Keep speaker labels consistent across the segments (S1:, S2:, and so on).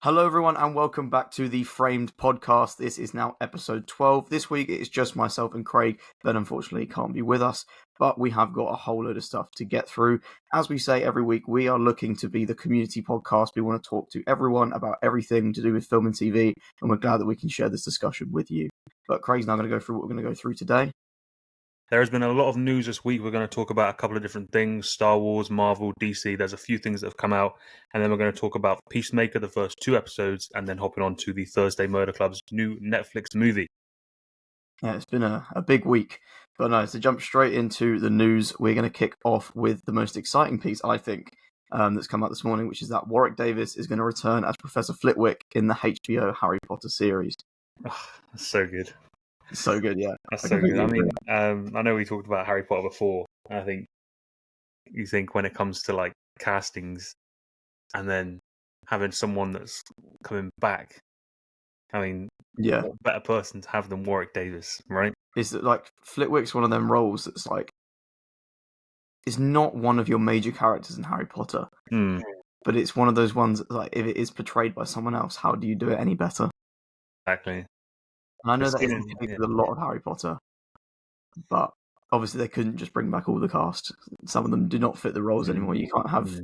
S1: Hello, everyone, and welcome back to the Framed podcast. This is now episode 12. This week it is just myself and Craig. Ben unfortunately can't be with us, but we have got a whole load of stuff to get through. As we say every week, we are looking to be the community podcast. We want to talk to everyone about everything to do with film and TV, and we're glad that we can share this discussion with you. But Craig's now going to go through what we're going to go through today.
S2: There has been a lot of news this week. We're going to talk about a couple of different things: Star Wars, Marvel, DC. There's a few things that have come out, and then we're going to talk about Peacemaker, the first 2 episodes, and then hopping on to the Thursday Murder Club's new Netflix movie.
S1: Yeah, it's been a big week. But no, to jump straight into the news, we're going to kick off with the most exciting piece, I think, that's come out this morning, which is that Warwick Davis is going to return as Professor Flitwick in the HBO Harry Potter series.
S2: Oh, that's so good.
S1: So good, yeah.
S2: That's so good. I mean, I know we talked about Harry Potter before. I think you think when it comes to like castings and then having someone that's coming back, I mean,
S1: yeah,
S2: what better person to have than Warwick Davis, right?
S1: Is that like Flitwick's one of them roles that's like, it's not one of your major characters in Harry Potter, but it's one of those ones that, like, if it is portrayed by someone else, how do you do it any better?
S2: Exactly.
S1: And I know that isn't typically a lot of Harry Potter, but obviously they couldn't just bring back all the cast. Some of them do not fit the roles anymore. You can't have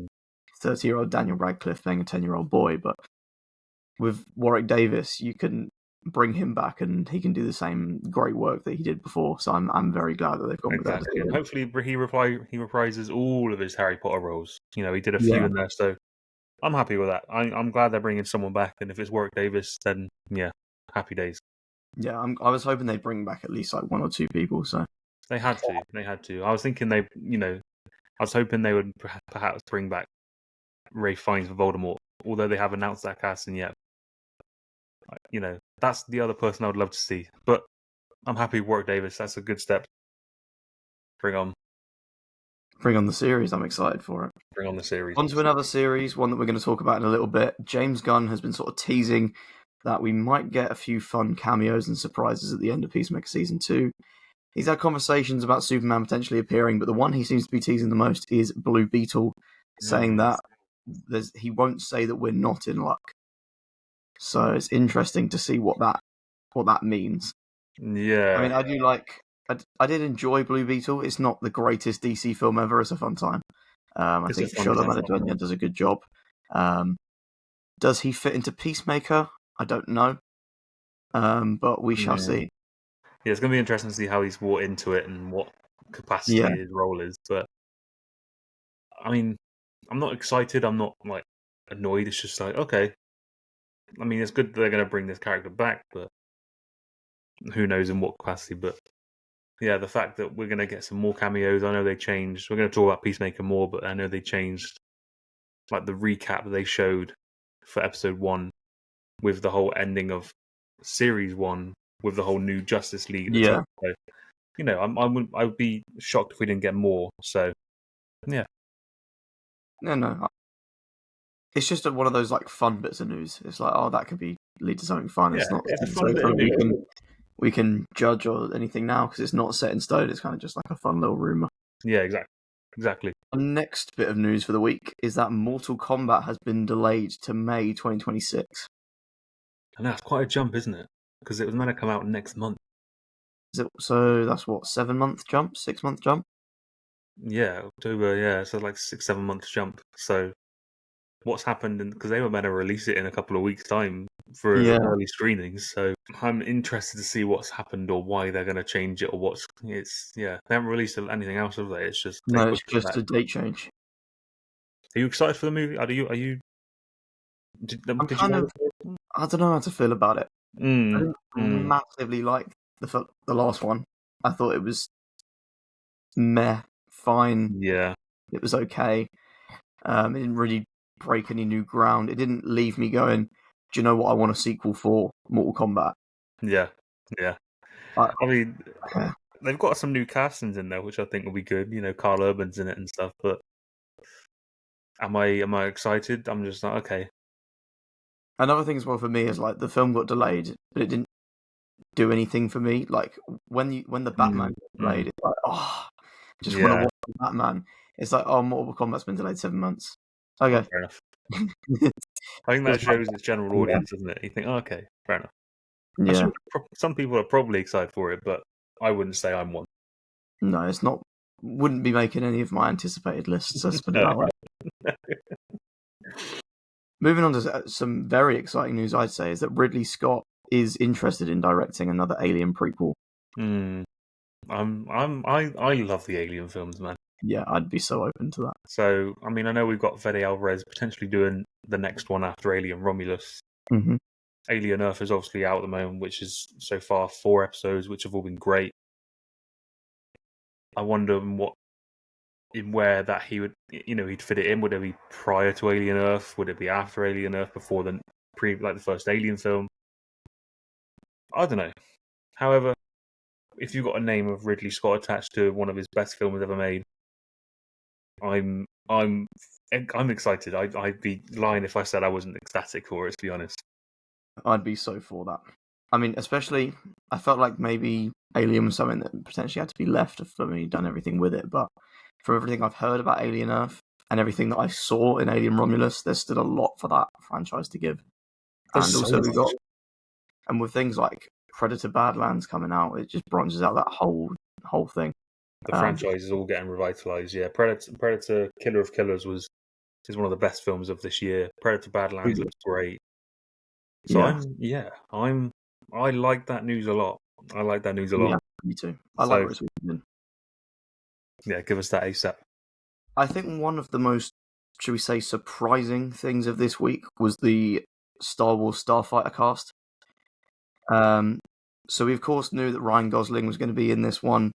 S1: 30-year-old Daniel Radcliffe playing a 10-year-old boy, but with Warwick Davis, you can bring him back and he can do the same great work that he did before. So I'm very glad that they've gone with that.
S2: And hopefully he reprises all of his Harry Potter roles. You know, he did a few in there, so I'm happy with that. I'm glad they're bringing someone back, and if it's Warwick Davis, then yeah, happy days.
S1: Yeah, I was hoping they'd bring back at least like 1 or 2 people. So
S2: they had to. I was thinking I was hoping they would perhaps bring back Ralph Fiennes for Voldemort, although they haven't announced that casting yet. You know, that's the other person I would love to see. But I'm happy with Warwick Davis. That's a good step. Bring on
S1: the series. I'm excited for it.
S2: Bring on the series.
S1: On to another series, one that we're going to talk about in a little bit. James Gunn has been sort of teasing that we might get a few fun cameos and surprises at the end of Peacemaker Season 2. He's had conversations about Superman potentially appearing, but the one he seems to be teasing the most is Blue Beetle, saying that he won't say that we're not in luck. So it's interesting to see what that means.
S2: Yeah.
S1: I mean, I did enjoy Blue Beetle. It's not the greatest DC film ever. It's a fun time. I think Shola Madadwenya does a good job. Does he fit into Peacemaker? I don't know. But we shall see.
S2: Yeah, it's going to be interesting to see how he's brought into it and what capacity his role is. But, I mean, I'm not excited. I'm not, like, annoyed. It's just like, okay. I mean, it's good that they're going to bring this character back, but who knows in what capacity. But, yeah, the fact that we're going to get some more cameos. I know they changed. We're going to talk about Peacemaker more, but I know they changed, like, the recap that they showed for episode 1 with the whole ending of series 1 with the whole new Justice League. So, you know, I would be shocked if we didn't get more. So, yeah.
S1: No. It's just one of those like fun bits of news. It's like, oh, that could lead to something fun. It's not we can judge or anything now because it's not set in stone. It's kind of just like a fun little rumor.
S2: Yeah, exactly.
S1: The next bit of news for the week is that Mortal Kombat has been delayed to May 2026.
S2: And that's quite a jump, isn't it? Because it was meant to come out next month.
S1: So that's what, 7-month jump, 6-month jump?
S2: Yeah, October. Yeah, so like 6-7 months jump. So what's happened? Because they were meant to release it in a couple of weeks' time for early screenings. So I'm interested to see what's happened or why they're going to change it or they haven't released anything else, have they? It's just
S1: it's just a date change.
S2: Are you excited for the movie? Are you?
S1: I don't know how to feel about it. I didn't massively like the last one. I thought it was meh, fine.
S2: Yeah,
S1: it was okay. It didn't really break any new ground. It didn't leave me going, do you know what I want a sequel for? Mortal Kombat.
S2: Yeah. I mean, they've got some new castings in there, which I think will be good. You know, Carl Urban's in it and stuff. But am I excited? I'm just like, okay.
S1: Another thing as well for me is like the film got delayed, but it didn't do anything for me. Like when the Batman got delayed, it's like, oh, I just want to watch Batman. It's like, oh, Mortal Kombat's been delayed 7 months. Okay.
S2: Fair enough. I think that shows its general
S1: Yeah.
S2: audience, doesn't it? You think, oh, okay, fair enough. I'm
S1: Yeah.
S2: sure some people are probably excited for it, but I wouldn't say I'm one.
S1: No, it's not. Wouldn't be making any of my anticipated lists. Let's put it
S2: No.
S1: that way. Moving on to some very exciting news, I'd say, is that Ridley Scott is interested in directing another Alien prequel.
S2: I love the Alien films, man.
S1: Yeah, I'd be so open to that.
S2: So, I mean, I know we've got Fede Alvarez potentially doing the next one after Alien Romulus.
S1: Mm-hmm.
S2: Alien Earth is obviously out at the moment, which is so far 4 episodes, which have all been great. I wonder in where that he would, he'd fit it in. Would it be prior to Alien Earth? Would it be after Alien Earth, before the first Alien film? I don't know. However, if you've got a name of Ridley Scott attached to one of his best films ever made, I'm excited. I'd be lying if I said I wasn't ecstatic for it, to be honest.
S1: I'd be so for that. I mean, especially, I felt like maybe Alien was something that potentially had to be left for me, done everything with it, but from everything I've heard about Alien Earth and everything that I saw in Alien Romulus, there's still a lot for that franchise to give.
S2: There's
S1: And also we've got, and with things like Predator Badlands coming out, it just bronzes out that whole thing.
S2: The franchise is all getting revitalized. Yeah, Predator Killer of Killers is one of the best films of this year. Predator Badlands looks great. So
S1: yeah.
S2: I like that news a lot. I like that news a lot.
S1: Yeah, me too. I like where it's moving.
S2: Yeah, give us that ASAP.
S1: I think one of the most, should we say, surprising things of this week was the Star Wars Starfighter cast. So we of course knew that Ryan Gosling was going to be in this one,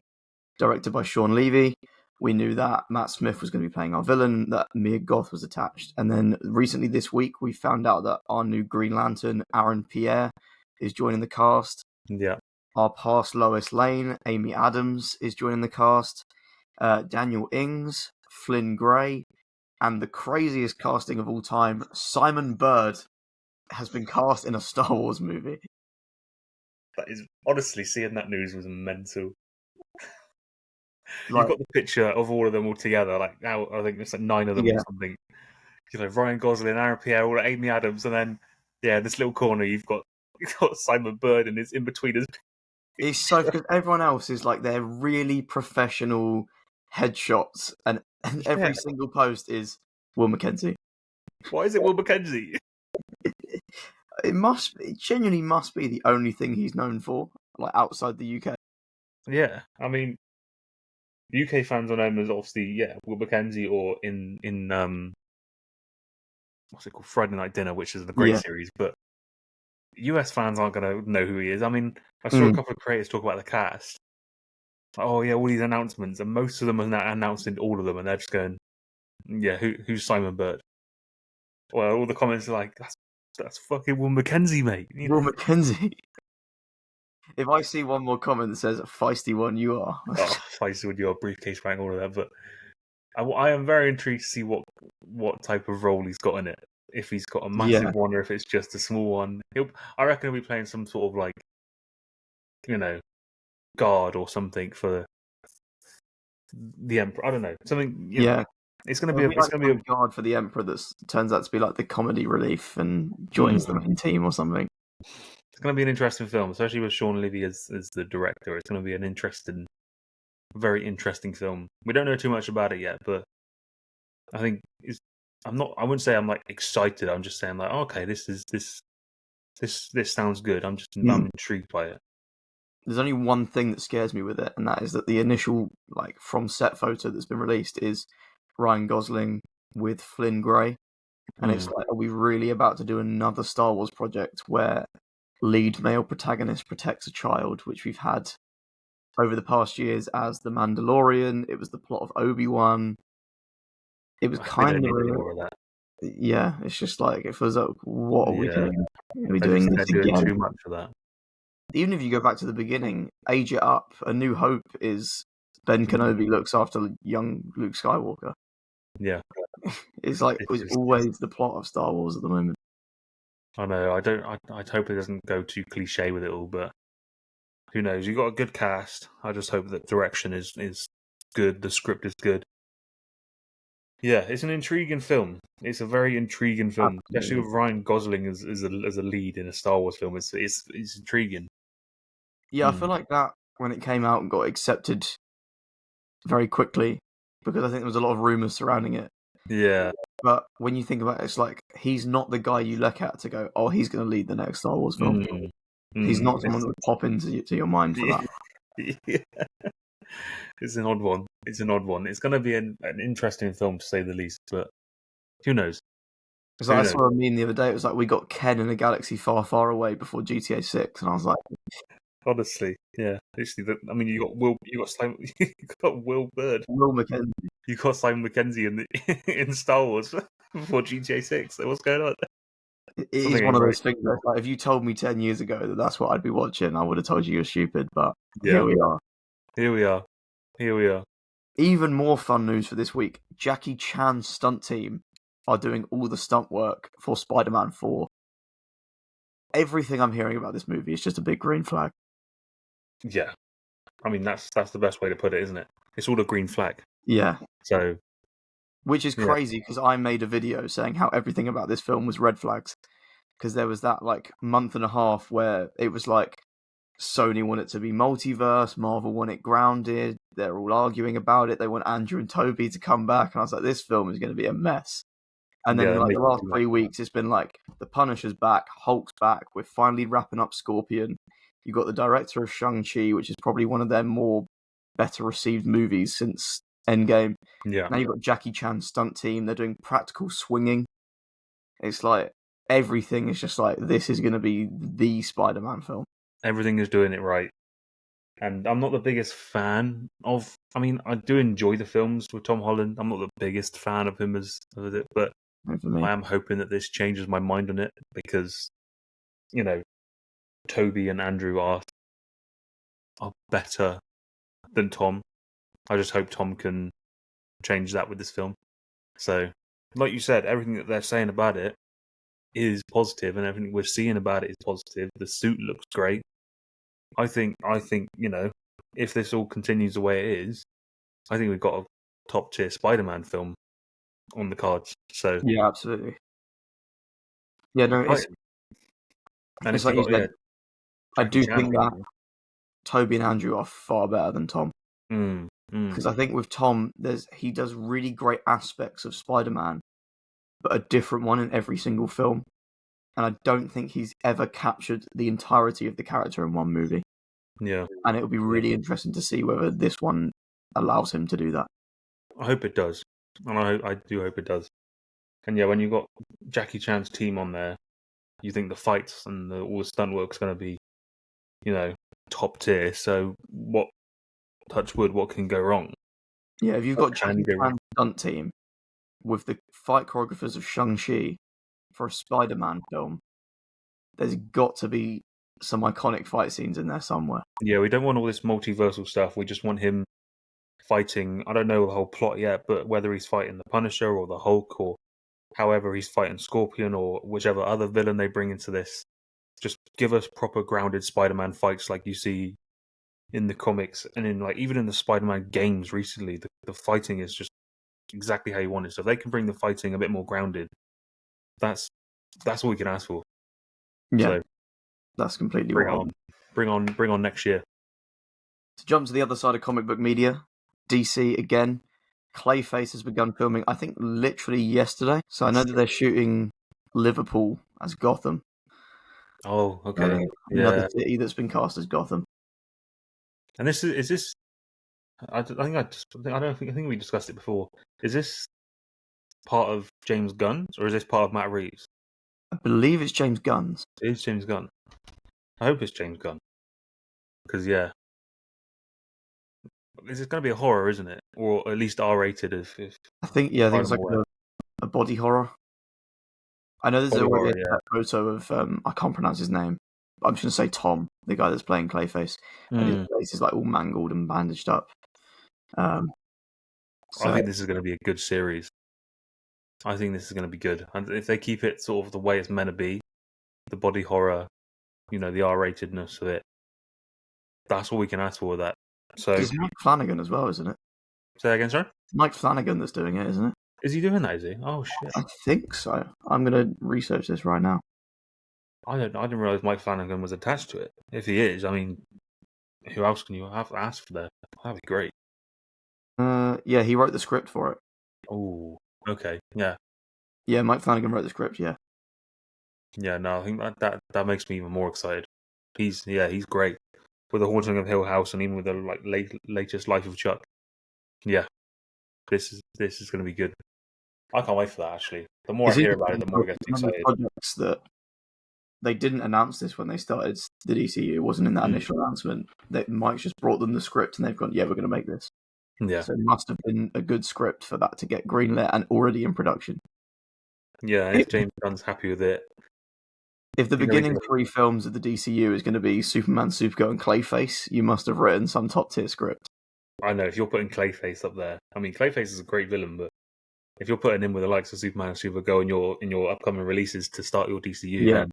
S1: directed by Sean Levy. We knew that Matt Smith was going to be playing our villain, that Mia Goth was attached. And then recently this week, we found out that our new Green Lantern, Aaron Pierre, is joining the cast.
S2: Yeah.
S1: Our past Lois Lane, Amy Adams, is joining the cast. Daniel Ings, Flynn Gray, and the craziest casting of all time, Simon Bird, has been cast in a Star Wars movie.
S2: That is, honestly, seeing that news was mental. You've got the picture of all of them all together, like now I think there's like 9 of them or something. Ryan Gosling, Aaron Pierre, all Amy Adams, and then this little corner you've got Simon Bird and his in betweeners.
S1: It's so because everyone else is like they're really professional headshots, and every single post is Will McKenzie.
S2: Why is it Will McKenzie?
S1: It genuinely must be the only thing he's known for, like outside the UK.
S2: Yeah, I mean, UK fans will know him as obviously Will McKenzie, or in what's it called, Friday Night Dinner, which is a great series, but US fans aren't going to know who he is. I mean, I saw a couple of creators talk about the cast. Like, oh yeah, all these announcements, and most of them are now announcing all of them, and they're just going, who's Simon Bird? Well, all the comments are like, that's fucking Will McKenzie, mate.
S1: Will McKenzie. If I see one more comment that says "feisty one, you are,"
S2: feisty with your briefcase rank, all of that, but I am very intrigued to see what type of role he's got in it. If he's got a massive one, or if it's just a small one. I reckon he'll be playing some sort of like, guard or something for the Emperor. I don't know, something. It's going to be a
S1: guard for the Emperor that turns out to be like the comedy relief and joins the main team or something.
S2: It's going to be an interesting film, especially with Sean Levy as the director. It's going to be an very interesting film. We don't know too much about it yet, but I think I wouldn't say I'm like excited. I'm just saying like, okay, this sounds good. I'm intrigued by it.
S1: There's only one thing that scares me with it, and that is that the initial like from set photo that's been released is Ryan Gosling with Flynn Gray, and it's like, are we really about to do another Star Wars project where lead male protagonist protects a child, which we've had over the past years as The Mandalorian? It was the plot of Obi-Wan. It was kind of
S2: more of that.
S1: Yeah, it's just like it feels like, what are we doing? Are we doing this again?
S2: Too much for that.
S1: Even if you go back to the beginning, Age It Up, A New Hope is Ben Kenobi looks after young Luke Skywalker.
S2: Yeah,
S1: it's like it's always the plot of Star Wars at the moment.
S2: I know. I hope it doesn't go too cliche with it all, but who knows? You got a good cast. I just hope that direction is good. The script is good. Yeah, it's an intriguing film. It's a very intriguing film, especially
S1: Absolutely.
S2: with Ryan Gosling as a lead in a Star Wars film. It's intriguing.
S1: Yeah, I feel like that when it came out and got accepted very quickly because I think there was a lot of rumors surrounding it.
S2: Yeah.
S1: But when you think about it, it's like he's not the guy you look at to go, "Oh, he's going to lead the next Star Wars film."
S2: Mm.
S1: He's
S2: Mm.
S1: not someone that would pop into your mind for that.
S2: Yeah. It's an odd one. It's an odd one. It's going to be an interesting film to say the least, but who knows?
S1: Because
S2: Who
S1: I
S2: knows?
S1: saw a meme the other day. It was like we got Ken in a galaxy far, far away before GTA 6, and I was like,
S2: Honestly, yeah. Literally, I mean, you got Simon, you got Will Bird,
S1: Will McKenzie.
S2: you got Simon McKenzie in Star Wars before GTA 6. So what's going on?
S1: It is
S2: Something
S1: one
S2: ain't
S1: of
S2: right.
S1: those things that, like, if you told me 10 years ago that that's what I'd be watching, I would have told you you're stupid. But here
S2: Yeah.
S1: we are.
S2: Here we are. Here we are.
S1: Even more fun news for this week: Jackie Chan's stunt team are doing all the stunt work for Spider-Man 4. Everything I'm hearing about this movie is just a big green flag.
S2: Yeah. I mean, that's the best way to put it, isn't it? It's all a green flag.
S1: Yeah.
S2: So,
S1: Which is
S2: yeah.
S1: crazy because I made a video saying how everything about this film was red flags. Because there was that like month and a half where it was like Sony want it to be multiverse, Marvel want it grounded, they're all arguing about it, they want Andrew and Toby to come back, and I was like, this film is going to be a mess. And then
S2: Yeah,
S1: in
S2: that
S1: like
S2: makes
S1: the last 3 weeks, it's been like the Punisher's back, Hulk's back, we're finally wrapping up Scorpion. You got the director of Shang-Chi, which is probably one of their more better received movies since Endgame.
S2: yeah.
S1: Now you've got Jackie Chan's stunt team, they're doing practical swinging. It's like everything is just like, this is going to be the Spider-Man film.
S2: Everything is doing it right. And I'm not the biggest fan of. I mean, I do enjoy the films with Tom Holland. I'm not the biggest fan of him as of it, but
S1: And for me,
S2: I am hoping that this changes my mind on it because, you know, Toby and Andrew are better than Tom. I just hope Tom can change that with this film. So, like you said, everything that they're saying about it is positive, and everything we're seeing about it is positive. The suit looks great. I think, if this all continues the way it is, I think we've got a top tier Spider-Man film on the cards. So
S1: yeah, absolutely. Yeah, no,
S2: right, and
S1: it's
S2: if you
S1: like you
S2: got
S1: said, I
S2: Jackie
S1: do
S2: Chan,
S1: think that Toby and Andrew are far better than Tom. Because I think with Tom, he does really great aspects of Spider-Man, but a different one in every single film. And I don't think he's ever captured the entirety of the character in one movie.
S2: yeah,
S1: And it would be really interesting to see whether this one allows him to do that.
S2: I hope it does, and I do hope it does. And yeah, when you got Jackie Chan's team on there, you think the fights and all the stunt work's going to be, top tier. So what? Touch wood, what can go wrong?
S1: Yeah, if you've
S2: What
S1: got
S2: can
S1: Jackie
S2: go wrong?
S1: Chan's stunt team with the fight choreographers of Shang-Chi for a Spider-Man film, there's got to be some iconic fight scenes in there somewhere.
S2: Yeah, we don't want all this multiversal stuff. We just want him fighting. I don't know the whole plot yet, but whether he's fighting the Punisher or the Hulk or however he's fighting Scorpion or whichever other villain they bring into this, just give us proper grounded Spider-Man fights like you see in the comics and in like even in the Spider-Man games recently. The fighting is just exactly how you want it. So if they can bring the fighting a bit more grounded, that's all we can ask for.
S1: Yeah,
S2: So
S1: that's completely
S2: bring
S1: what
S2: it
S1: I
S2: on,
S1: want.
S2: bring on next year.
S1: To jump to the other side of comic book media, DC again. Clayface has begun filming, I think, literally yesterday. So I know that they're shooting Liverpool as Gotham.
S2: Oh, okay,
S1: Another
S2: yeah.
S1: city that's been cast as Gotham.
S2: And this is this. I think we discussed it before. Is this part of James Gunn's or is this part of Matt Reeves?
S1: I believe it's James Gunn's.
S2: It is James Gunn. I hope it's James Gunn because yeah, this is going to be a horror, isn't it? Or at least R-rated, if
S1: I think it's
S2: I'm
S1: like
S2: aware.
S1: a body horror. I know there's
S2: Body
S1: already
S2: horror,
S1: a photo of I can't pronounce his name. I'm just gonna say Tom, the guy that's playing Clayface, and his
S2: yeah.
S1: face is like all mangled and bandaged up.
S2: I
S1: So
S2: think this is going to be a good series. I think this is going to be good, and if they keep it sort of the way it's meant to be, the body horror, the R-ratedness of it, that's all we can ask for with that. So
S1: it's Mike Flanagan as well, isn't it?
S2: say that again, sorry.
S1: Mike Flanagan that's doing it, isn't it?
S2: Is he doing that? Is he? Oh shit!
S1: I think so. I'm going to research this right now.
S2: I didn't realize Mike Flanagan was attached to it. If he is, I mean, who else can you have ask for that? That'd be great.
S1: Yeah, he wrote the script for it.
S2: Oh, okay, yeah,
S1: Yeah, Mike Flanagan wrote the script. Yeah.
S2: yeah. No, I think that makes me even more excited. He's great with the Haunting of Hill House and even with the latest Life of Chuck. Yeah, this is going to be good. I can't wait for that. Actually, the more I
S1: It's
S2: hear about it, the more I get
S1: one of the
S2: excited.
S1: projects that they didn't announce this when they started the DCU. It wasn't in that initial announcement. Mike's just brought them the script and they've gone, yeah, we're going to make this.
S2: Yeah,
S1: So it must have been a good script for that to get greenlit and already in production.
S2: yeah. And if James Gunn's happy with it,
S1: If the
S2: you know he's
S1: beginning
S2: gonna.
S1: 3 films of the DCU is going to be Superman, Supergirl, and Clayface, you must have written some top tier script.
S2: I know if you're putting Clayface up there. I mean, Clayface is a great villain, but if you're putting him with the likes of Superman and Supergirl in your upcoming releases to start your DCU,
S1: Yeah,
S2: then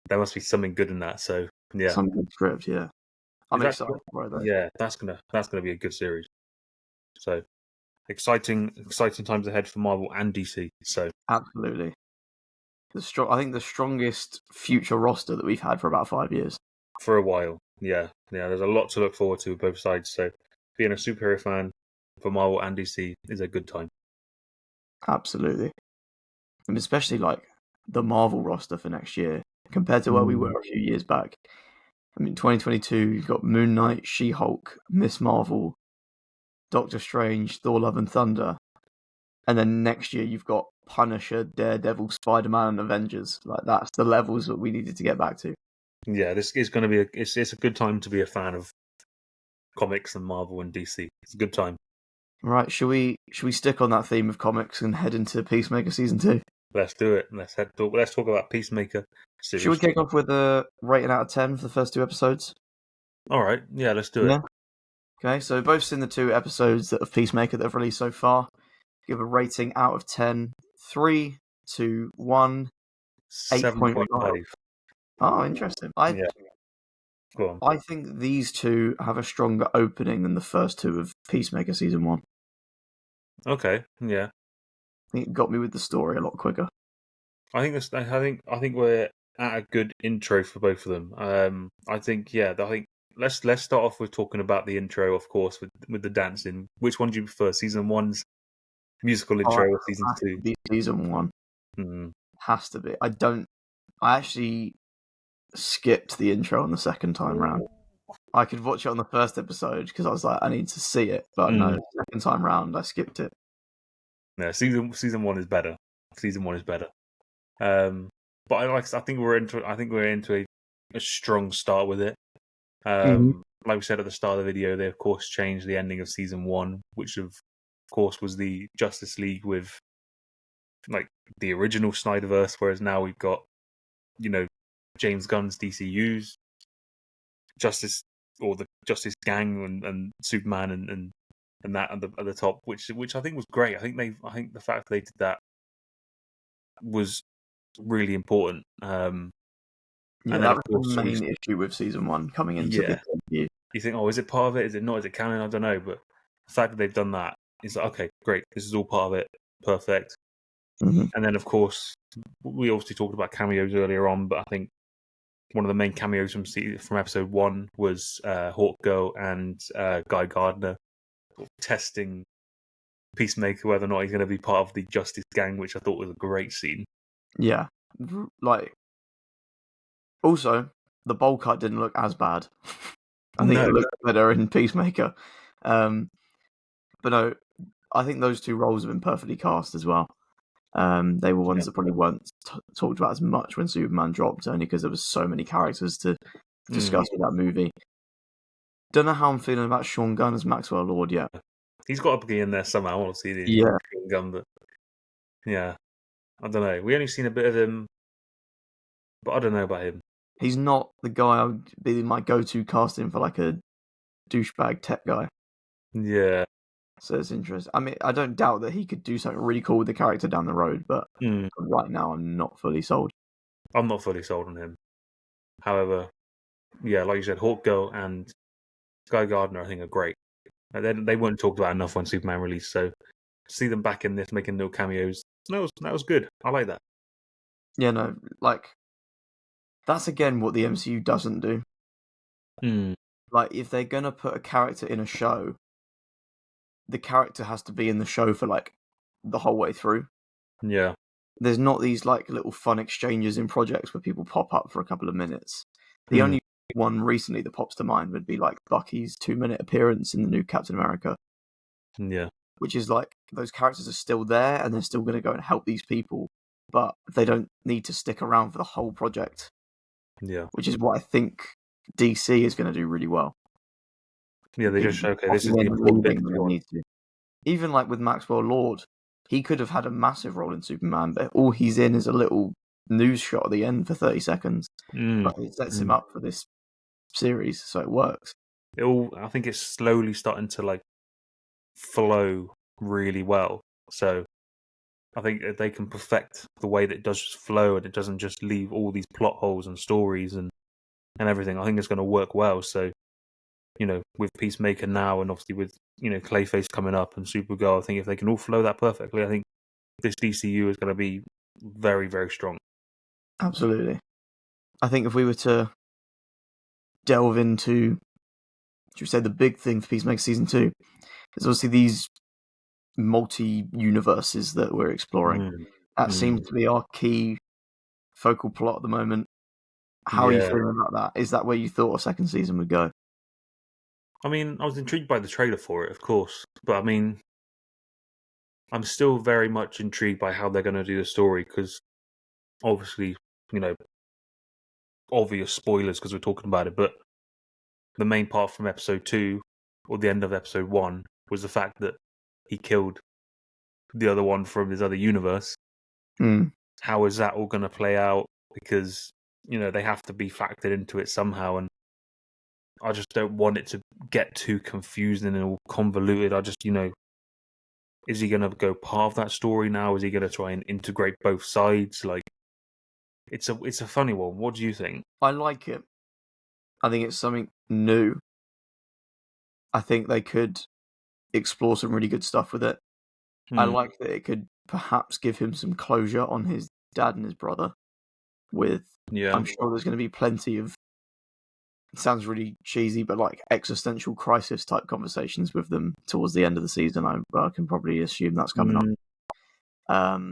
S2: there must be something good in that. So yeah,
S1: some good script. Yeah, I'm
S2: is that
S1: excited for it though.
S2: yeah, that's gonna be a good series. So exciting times ahead for Marvel and DC. So
S1: Absolutely. I think the strongest future roster that we've had for about 5 years.
S2: for a while, yeah, there's a lot to look forward to with both sides. So being a superhero fan for Marvel and DC is a good time.
S1: Absolutely. And especially like the Marvel roster for next year compared to where we were a few years back. I mean, 2022, you've got Moon Knight, She-Hulk, Miss Marvel, Doctor Strange, Thor: Love and Thunder, and then next year you've got Punisher, Daredevil, Spider-Man, and Avengers. Like that's the levels that we needed to get back to.
S2: Yeah, this is going to be it's a good time to be a fan of comics and Marvel and DC. It's a good time.
S1: Right, should we stick on that theme of comics and head into Peacemaker season 2?
S2: Let's do it. Let's talk about Peacemaker
S1: Should we
S2: series.
S1: kick off with a rating out of 10 for the first 2 episodes?
S2: All right, yeah, let's do it.
S1: Yeah. Okay, so we've both seen the 2 episodes of Peacemaker that have released so far. Give a rating out of 10. 3, 2, 1, 8.5.
S2: 7.5.
S1: Oh, interesting.
S2: Yeah, go on.
S1: I think these two have a stronger opening than the first two of Peacemaker season 1.
S2: Okay, yeah.
S1: I think it got me with the story a lot quicker.
S2: I think we're at a good intro for both of them. I think let's start off with talking about the intro, of course, with the dancing. Which one do you prefer, season one's musical intro or season
S1: Has
S2: two?
S1: to be season 1.
S2: Mm.
S1: Has to be. I actually skipped the intro on the second time round. I could watch it on the first episode because I was like, I need to see it. But no, second time round, I skipped it.
S2: No, season one is better. Season one is better. But I think we're into a strong start with it. Like we said at the start of the video, they of course changed the ending of season one, which of course was the Justice League with like the original Snyderverse, whereas now we've got, James Gunn's DCU's Justice or the Justice Gang and Superman and that at the top, which I think was great. I think the fact that they did that was really important.
S1: Yeah,
S2: And then
S1: that
S2: of
S1: was
S2: course
S1: the main issue with season 1 coming into this review.
S2: you think, oh, is it part of it? Is it not? Is it canon? I don't know. But the fact that they've done that is like, okay, great. This is all part of it. Perfect.
S1: Mm-hmm.
S2: And then, of course, we obviously talked about cameos earlier on, but I think one of the main cameos from episode 1 was Hawk Girl and Guy Gardner testing Peacemaker whether or not he's going to be part of the Justice Gang, which I thought was a great scene.
S1: Yeah, like also the bowl cut didn't look as bad. I think it looked better in Peacemaker. But no, I think those two roles have been perfectly cast as well. They were ones that probably weren't talked about as much when Superman dropped, only because there was so many characters to discuss with that movie. Don't know how I'm feeling about Sean Gunn as Maxwell Lord yet.
S2: He's got to be in there somehow, obviously.
S1: Yeah.
S2: Sean Gunn, but yeah, I don't know. We only seen a bit of him, but I don't know about him.
S1: He's not the guy I would be my go-to casting for like a douchebag tech guy.
S2: Yeah.
S1: So it's interesting. I mean, I don't doubt that he could do something really cool with the character down the road, but right now I'm not fully sold.
S2: I'm not fully sold on him. However, yeah, like you said, Hawk Girl and Guy Gardner, I think, are great. They weren't talked about enough when Superman released, so see them back in this, making little cameos. That was good. I like that.
S1: Yeah, no, like that's again what the MCU doesn't do. Like, if they're gonna put a character in a show, the character has to be in the show for like the whole way through.
S2: Yeah.
S1: There's not these like little fun exchanges in projects where people pop up for a couple of minutes. The only one recently that pops to mind would be like Bucky's 2-minute appearance in the new Captain America.
S2: Yeah.
S1: Which is like, those characters are still there and they're still going to go and help these people, but they don't need to stick around for the whole project.
S2: Yeah.
S1: Which is what I think DC is going to do really well.
S2: Yeah, they just show, okay, this is the important bit.
S1: Even like with Maxwell Lord, he could have had a massive role in Superman, but all he's in is a little news shot at the end for 30 seconds. But it sets him up for this series, so it works.
S2: I think it's slowly starting to like flow really well. So I think if they can perfect the way that it does just flow and it doesn't just leave all these plot holes and stories and everything, I think it's going to work well. So, with Peacemaker now and obviously with, Clayface coming up and Supergirl, I think if they can all flow that perfectly, I think this DCU is going to be very, very strong.
S1: Absolutely. I think if we were to delve into, should we say, the big thing for Peacemaker Season 2, is obviously these multi-universes that we're exploring. That seems to be our key focal plot at the moment. How are you feeling about that? Is that where you thought a second season would go?
S2: I mean, I was intrigued by the trailer for it, of course, but I mean, I'm still very much intrigued by how they're going to do the story because obviously, obvious spoilers because we're talking about it, but the main part from episode 2 or the end of episode 1 was the fact that he killed the other one from his other universe. How is that all going to play out? Because, they have to be factored into it somehow, and I just don't want it to get too confusing and all convoluted. I just, is he going to go part of that story now? Is he going to try and integrate both sides? Like, it's a funny one. What do you think?
S1: I like it. I think it's something new. I think they could explore some really good stuff with it. I like that it could perhaps give him some closure on his dad and his brother. I'm sure there's going to be plenty of, it sounds really cheesy, but like existential crisis type conversations with them towards the end of the season. I can probably assume that's coming up.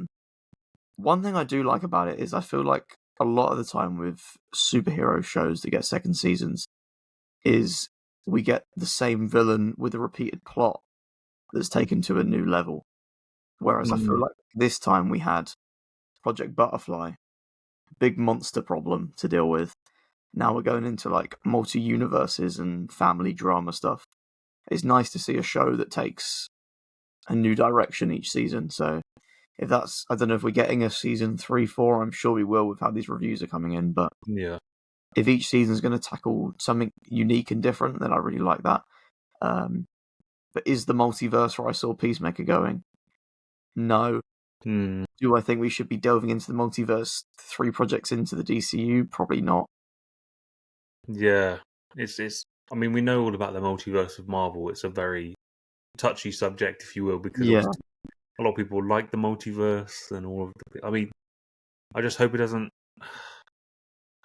S1: One thing I do like about it is I feel like a lot of the time with superhero shows that get second seasons is we get the same villain with a repeated plot that's taken to a new level. Whereas I feel like this time we had Project Butterfly, big monster problem to deal with. Now we're going into like multi-universes and family drama stuff. It's nice to see a show that takes a new direction each season. So if that's, I don't know if we're getting a season 3, 4, I'm sure we will with how these reviews are coming in, but if each season's going to tackle something unique and different, then I really like that. But is the multiverse where I saw Peacemaker going? No. Do I think we should be delving into the multiverse 3 projects into the DCU? Probably not.
S2: Yeah, it's. I mean, we know all about the multiverse of Marvel. It's a very touchy subject, if you will, because a lot of people like the multiverse and all of the. I mean, I just hope it doesn't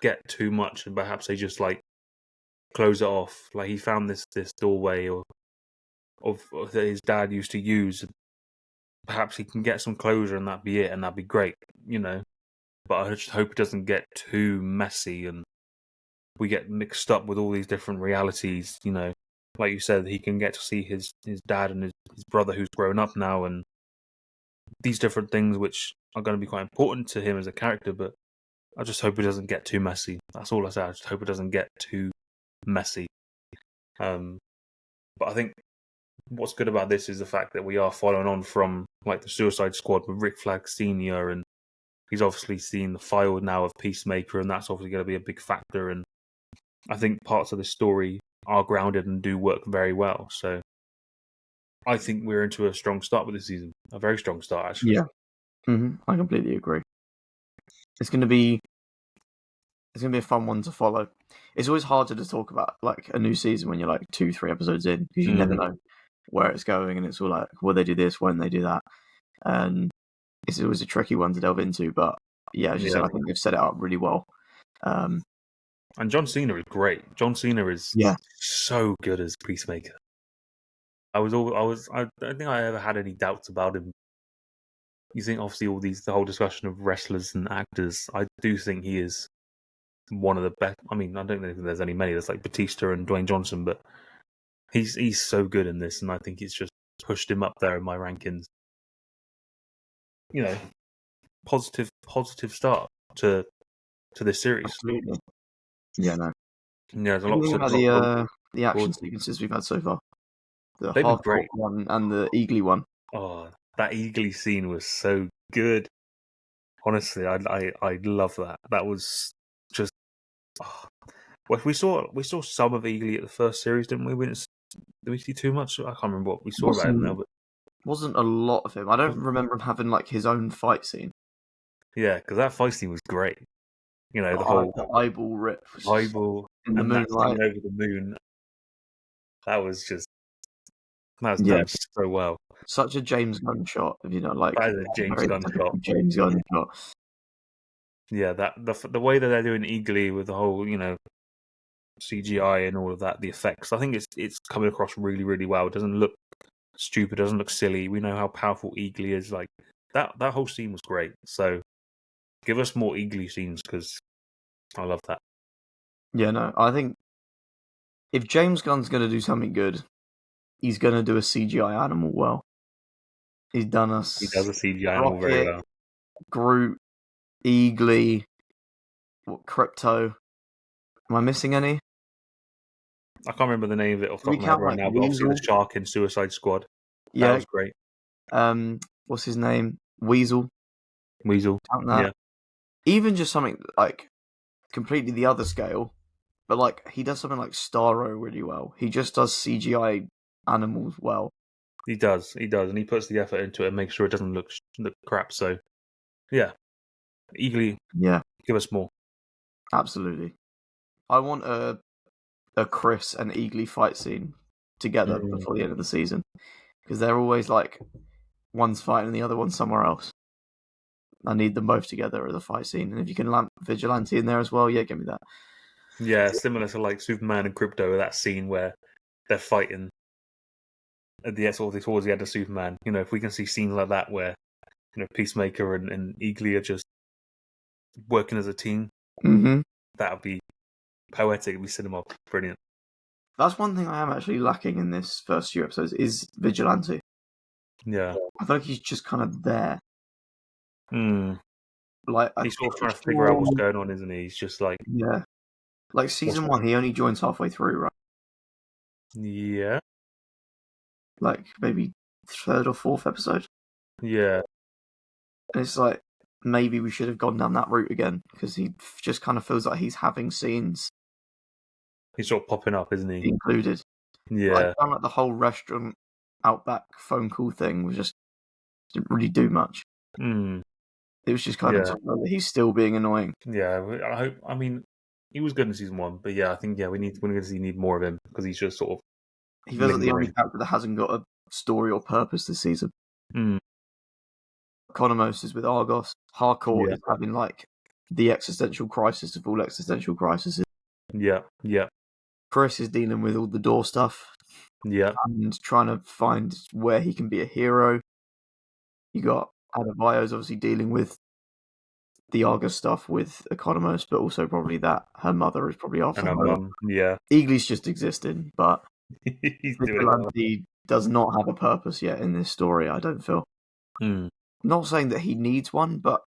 S2: get too much, and perhaps they just like close it off. Like he found this doorway of that his dad used to use. Perhaps he can get some closure, and that'd be it, and that'd be great, But I just hope it doesn't get too messy and we get mixed up with all these different realities, Like you said, he can get to see his dad and his brother who's grown up now and these different things which are going to be quite important to him as a character, but I just hope it doesn't get too messy. That's all I say. I just hope it doesn't get too messy. But I think what's good about this is the fact that we are following on from like the Suicide Squad with Rick Flag Sr. and he's obviously seen the file now of Peacemaker, and that's obviously going to be a big factor. And I think parts of the story are grounded and do work very well. So I think we're into a strong start with this season. A very strong start, actually.
S1: Yeah. I completely agree. It's going to be a fun one to follow. It's always harder to talk about like a new season when you're like 2-3 episodes in because you never know where it's going, and it's all like, will they do this? Won't they do that? And it's always a tricky one to delve into. But yeah, as you said, I think they've set it up really well.
S2: And John Cena is great. John Cena is so good as Peacemaker. I don't think I ever had any doubts about him. You think obviously the whole discussion of wrestlers and actors, I do think he is one of the best. I mean, I don't think there's any many. There's like Batista and Dwayne Johnson, but he's so good in this, and I think it's just pushed him up there in my rankings. Positive start to this series.
S1: Absolutely. Yeah, no.
S2: Yeah, there's a
S1: What
S2: lot
S1: about the action sequences we've had so far? The hardcore one and the Eagly one.
S2: Oh, that Eagly scene was so good. Honestly, I love that. That was just. Oh. Well, we saw some of Eagly at the first series, didn't we? Did we see too much? I can't remember what we saw about him now, but
S1: wasn't a lot of him. I don't remember him having like his own fight scene.
S2: Yeah, because that fight scene was great. The
S1: whole eyeball rip,
S2: eyeball
S1: in the moonlight
S2: over the moon. That was done so well.
S1: Such a James Gunn shot, like
S2: that is a James Gunn shot.
S1: James Gunn shot.
S2: Yeah, that the way that they're doing Eagly with the whole CGI and all of that, the effects. I think it's coming across really, really well. It doesn't look stupid. Doesn't look silly. We know how powerful Eagly is. Like that whole scene was great. So give us more Eagly scenes because I love that.
S1: Yeah, no, I think if James Gunn's going to do something good, he's going to do a CGI animal well. He's done us.
S2: He does a CGI animal very well.
S1: Groot, Eagly, Crypto. Am I missing any?
S2: I can't remember the name of it off the top of my head right now, but obviously the shark in Suicide Squad. Yeah, that was great.
S1: What's his name? Weasel.
S2: Yeah.
S1: Even just something like completely the other scale, but like he does something like Starro really well. He just does CGI animals well.
S2: He does, and he puts the effort into it and makes sure it doesn't look crap. So, yeah, Eagly.
S1: Yeah,
S2: give us more.
S1: Absolutely. I want a Chris and Eagly fight scene together before the end of the season, because they're always like one's fighting and the other one's somewhere else. I need them both together at the fight scene, and if you can lamp Vigilante in there as well, yeah, give me that.
S2: Yeah, similar to like Superman and Crypto, that scene where they're fighting at the towards the end of Superman. If we can see scenes like that where Peacemaker and Eagly are just working as a team, that would be poetic. It'd be cinema, brilliant.
S1: That's one thing I am actually lacking in this first few episodes is Vigilante.
S2: Yeah,
S1: I feel like he's just kind of there. Like
S2: he's sort of trying to figure out what's going on, isn't he? He's just like
S1: like season 1, he only joins halfway through, right?
S2: Yeah,
S1: like maybe 3rd or 4th episode.
S2: Yeah,
S1: and it's like maybe we should have gone down that route again because he just kind of feels like he's having scenes.
S2: He's sort of popping up, isn't he?
S1: Included.
S2: Yeah,
S1: I found like the whole restaurant Outback phone call thing was just didn't really do much. It was just kind of that he's still being annoying.
S2: Yeah, I mean, he was good in season 1, but yeah, I think we're going to need more of him because he's just sort of.
S1: He feels like the only character that hasn't got a story or purpose this season. Economos is with Argos. Hardcore is having like the existential crisis of all existential crises.
S2: Yeah.
S1: Chris is dealing with all the door stuff.
S2: Yeah.
S1: And trying to find where he can be a hero. You got Adebayo's obviously dealing with the Argos stuff with Economos, but also probably that her mother is probably after her.
S2: Mum, yeah.
S1: Eagly's just existing, but Vigilante does not have a purpose yet in this story, I don't feel. Not saying that he needs one, but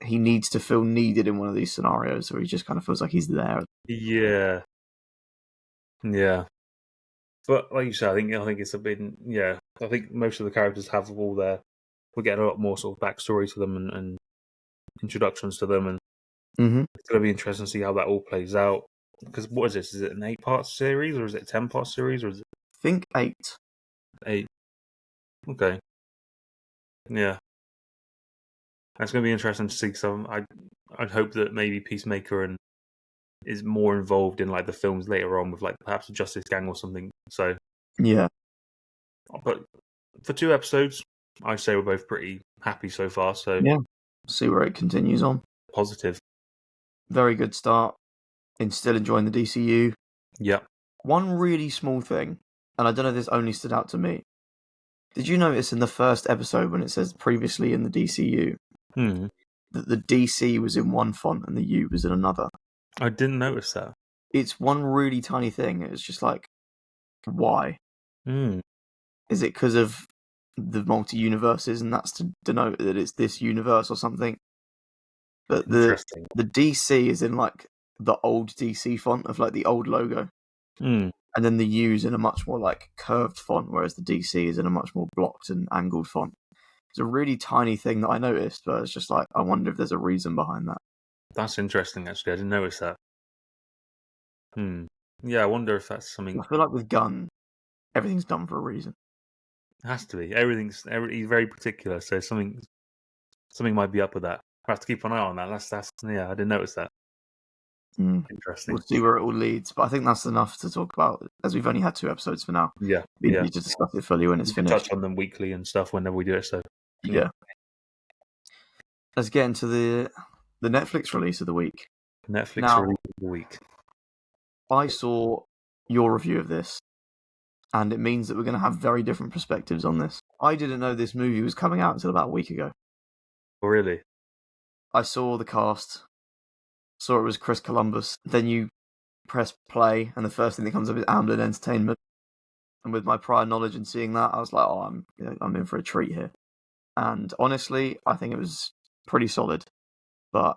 S1: he needs to feel needed in one of these scenarios where he just kind of feels like he's there.
S2: Yeah. But like you said, I think it's a bit. Yeah, I think most of the characters have all their. We get a lot more sort of backstory to them and introductions to them, and it's going to be interesting to see how that all plays out. Because what is this? Is it an 8-part series or is it a 10-part series or is it?
S1: I think 8.
S2: 8. Okay. Yeah. That's going to be interesting to see. So I'd hope that maybe Peacemaker is more involved in like the films later on with like perhaps a Justice Gang or something. So
S1: yeah,
S2: But for 2 episodes, I say we're both pretty happy so far. So
S1: Yeah. See where it continues on.
S2: positive.
S1: Very good start. And still enjoying the DCU.
S2: Yeah.
S1: One really small thing, and I don't know if this only stood out to me. Did you notice in the first episode when it says previously in the DCU that the DC was in one font and the U was in another?
S2: I didn't notice that.
S1: It's one really tiny thing. It's just like, why? Is it because of the multi-universes and that's to denote that it's this universe or something? But
S2: Interesting.
S1: the DC is in like the old DC font of like the old logo. And then the U's in a much more like curved font, whereas the DC is in a much more blocked and angled font. It's a really tiny thing that I noticed, but it's just like, I wonder if there's a reason behind that.
S2: That's interesting, actually. I didn't notice that. Yeah, I wonder if that's something.
S1: I feel like with Gunn, everything's done for a reason.
S2: It has to be. He's very particular, so something might be up with that. I have to keep an eye on that. That's yeah, I didn't notice that. Interesting.
S1: We'll see where it all leads, but I think that's enough to talk about, as we've only had 2 episodes for now.
S2: Yeah,
S1: We need to discuss it fully when it's finished.
S2: Touch on them weekly and stuff whenever we do it. So
S1: yeah. Let's get into the Netflix release of the week.
S2: Netflix release of the week.
S1: I saw your review of this, and it means that we're going to have very different perspectives on this. I didn't know this movie was coming out until about a week ago.
S2: Oh, really?
S1: I saw the cast, saw it was Chris Columbus. Then you press play, and the first thing that comes up is Amblin Entertainment. And with my prior knowledge and seeing that, I was like, "Oh, I'm in for a treat here." And honestly, I think it was pretty solid. But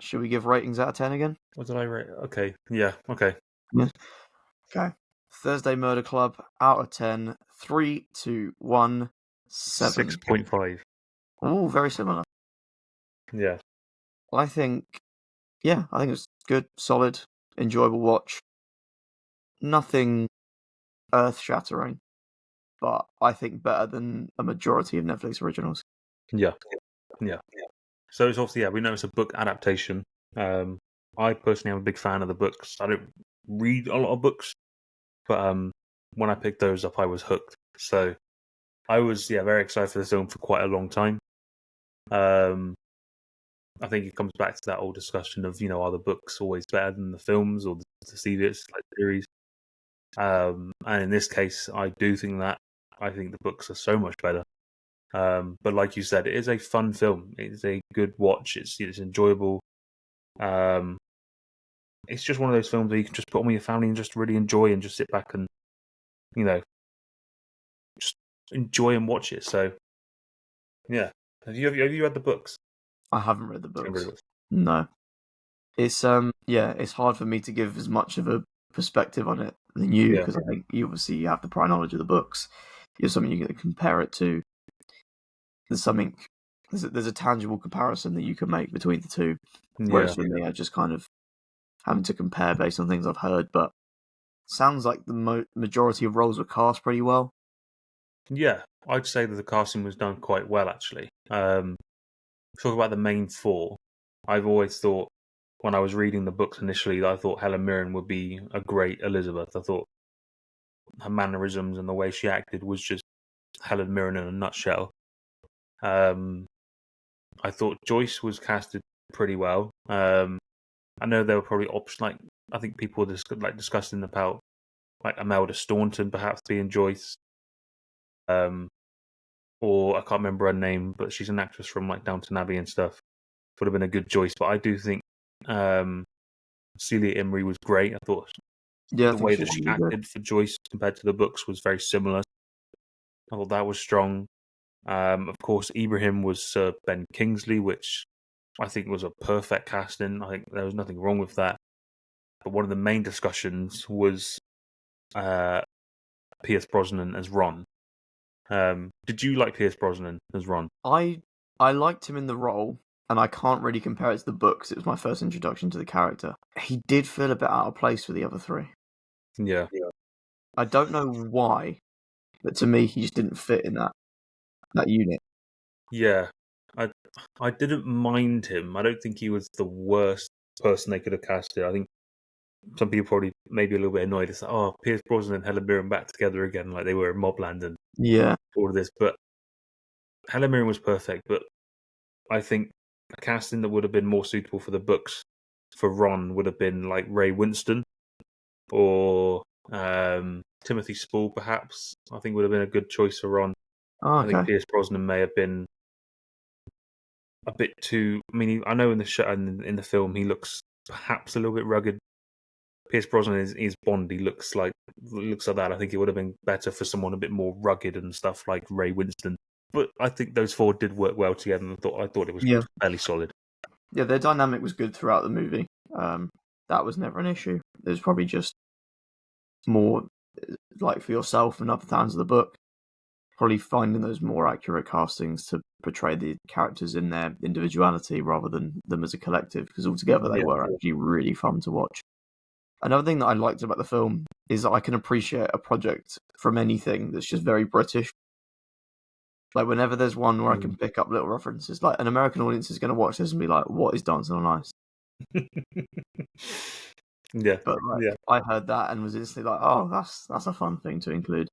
S1: should we give ratings out of 10 again?
S2: What did I rate? Okay, yeah, okay.
S1: Yeah. Okay. Thursday Murder Club out of 10. 3, 2, 1, 7.
S2: 6.5.
S1: Oh, very similar.
S2: Yeah.
S1: I think it's good, solid, enjoyable watch. Nothing earth-shattering, but I think better than a majority of Netflix originals.
S2: Yeah. So it's obviously, we know it's a book adaptation. I personally am a big fan of the books. I don't read a lot of books, but when I picked those up, I was hooked. So I was very excited for this film for quite a long time. I think it comes back to that old discussion of are the books always better than the films or the TV series. And in this case, I do think that. I think the books are so much better. But like you said, it is a fun film. It's a good watch. It's enjoyable. It's just one of those films where you can just put on with your family and just really enjoy and just sit back and just enjoy and watch it. So yeah, have you read the books?
S1: I haven't read the books. No, it's it's hard for me to give as much of a perspective on it than you, because I think you obviously have the prior knowledge of the books. You have something you can compare it to. There's a tangible comparison that you can make between the two. Whereas for me, I just kind of having to compare based on things I've heard. But sounds like the majority of roles were cast pretty well.
S2: Yeah, I'd say that the casting was done quite well, actually. Talk about the main 4. I've always thought, when I was reading the books initially, that I thought Helen Mirren would be a great Elizabeth. I thought her mannerisms and the way she acted was just Helen Mirren in a nutshell. I thought Joyce was casted pretty well. I know there were probably options, I think people were discussing about Imelda Staunton perhaps being Joyce. Or I can't remember her name, but she's an actress from Downton Abbey and stuff. Would have been a good choice, but I do think Celia Imrie was great. I thought the way that she acted for Joyce compared to the books was very similar. I thought that was strong. Of course, Ibrahim was Ben Kingsley, which I think was a perfect casting. I think there was nothing wrong with that. But one of the main discussions was Pierce Brosnan as Ron. Did you like Pierce Brosnan as Ron?
S1: I liked him in the role, and I can't really compare it to the books. It was my first introduction to the character. He did feel a bit out of place for the other 3.
S2: Yeah.
S1: I don't know why, but to me, he just didn't fit in that unit.
S2: Yeah, I didn't mind him. I don't think he was the worst person they could have casted. I think some people probably maybe a little bit annoyed. It's like, oh, Pierce Brosnan and Helen Mirren back together again, like they were in Mobland and all of this. But Helen Mirren was perfect. But I think a casting that would have been more suitable for the books for Ron would have been like Ray Winston or Timothy Spall, perhaps. I think would have been a good choice for Ron.
S1: Oh, okay.
S2: I think Pierce Brosnan may have been a bit too. I mean, I know in the show and in the film he looks perhaps a little bit rugged. Pierce Brosnan is Bond. He looks like that. I think it would have been better for someone a bit more rugged and stuff like Ray Winston. But I think those four did work well together, and I thought it was fairly solid.
S1: Yeah, their dynamic was good throughout the movie. That was never an issue. It was probably just more like for yourself and other fans of the book, probably finding those more accurate castings to portray the characters in their individuality rather than them as a collective, because altogether they were actually really fun to watch. Another thing that I liked about the film is that I can appreciate a project from anything that's just very British. Like, whenever there's one where I can pick up little references, like an American audience is going to watch this and be like, what is Dancing on Ice? But I heard that and was instantly like, oh, that's a fun thing to include.